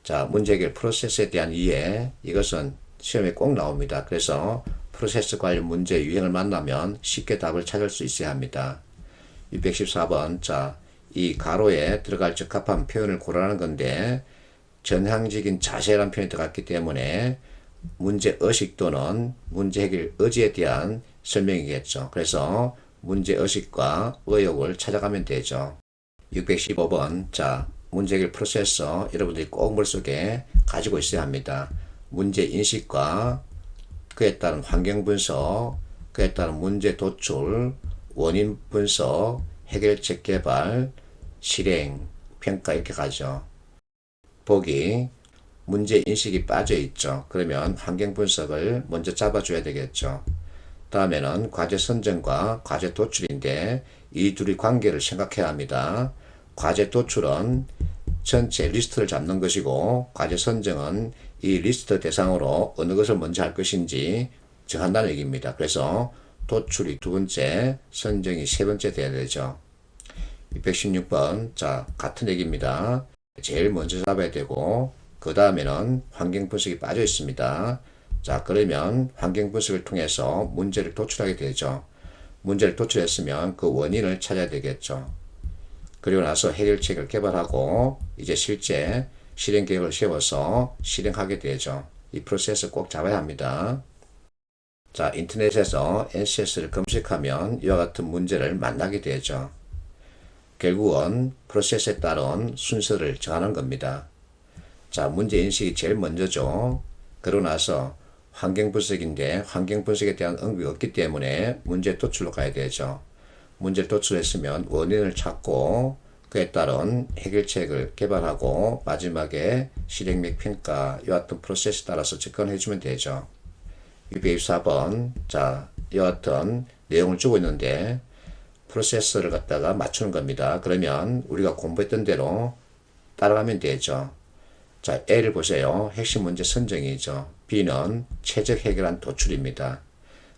자, 문제 해결 프로세스에 대한 이해, 이것은 시험에 꼭 나옵니다. 그래서 프로세스 관련 문제 유형을 만나면 쉽게 답을 찾을 수 있어야 합니다. 614번, 자, 이 가로에 들어갈 적합한 표현을 고르라는 건데 전향적인 자세라는 표현이 들어갔기 때문에 문제 의식 또는 문제 해결 의지에 대한 설명이겠죠. 그래서 문제 의식과 의욕을 찾아가면 되죠. 615번, 자, 문제 해결 프로세서 여러분들이 꼭 머릿속에 가지고 있어야 합니다. 문제 인식과 그에 따른 환경 분석, 그에 따른 문제 도출, 원인 분석, 해결책 개발, 실행, 평가 이렇게 가죠. 보기, 문제 인식이 빠져 있죠. 그러면 환경 분석을 먼저 잡아줘야 되겠죠. 다음에는 과제 선정과 과제 도출인데 이 둘의 관계를 생각해야 합니다. 과제 도출은 전체 리스트를 잡는 것이고 과제 선정은 이 리스트 대상으로 어느 것을 먼저 할 것인지 정한다는 얘기입니다. 그래서 도출이 두 번째, 선정이 세 번째 돼야 되죠. 216번, 자, 같은 얘기입니다. 제일 먼저 잡아야 되고 그 다음에는 환경 분석이 빠져 있습니다. 자, 그러면 환경 분석을 통해서 문제를 도출하게 되죠. 문제를 도출했으면 그 원인을 찾아야 되겠죠. 그리고 나서 해결책을 개발하고 이제 실제 실행 계획을 세워서 실행하게 되죠. 이 프로세스 꼭 잡아야 합니다. 자, 인터넷에서 NCS를 검색하면 이와 같은 문제를 만나게 되죠. 결국은 프로세스에 따른 순서를 정하는 겁니다. 자, 문제 인식이 제일 먼저죠. 그러고 나서 환경 분석인데 환경 분석에 대한 언급이 없기 때문에 문제 도출로 가야 되죠. 문제를 도출했으면 원인을 찾고 그에 따른 해결책을 개발하고 마지막에 실행 및 평가 이와 같은 프로세스 따라서 접근해 주면 되죠. 224번, 자, 이와 같은 내용을 주고 있는데 프로세스를 갖다가 맞추는 겁니다. 그러면 우리가 공부했던 대로 따라가면 되죠. 자, A를 보세요. 핵심 문제 선정이죠. B는 최적 해결안 도출입니다.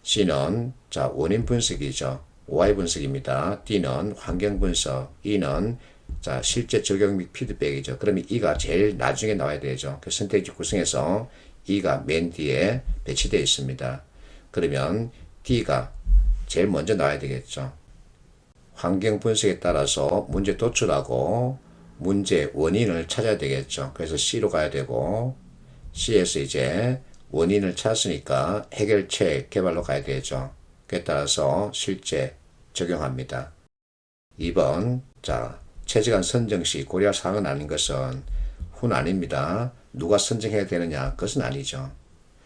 C는 자, 원인 분석이죠. Y 분석입니다. D는 환경 분석, E는 자, 실제 적용 및 피드백이죠. 그러면 E가 제일 나중에 나와야 되죠. 그 선택지 구성에서 E가 맨 뒤에 배치되어 있습니다. 그러면 D가 제일 먼저 나와야 되겠죠. 환경 분석에 따라서 문제 도출하고 문제 원인을 찾아야 되겠죠. 그래서 C로 가야 되고 C에서 이제 원인을 찾았으니까 해결책 개발로 가야 되죠. 그에 따라서 실제 적용합니다. 2번, 자, 최적한 선정 시 고려할 사항은 아닌 것은 훈 아닙니다. 누가 선정해야 되느냐? 그것은 아니죠.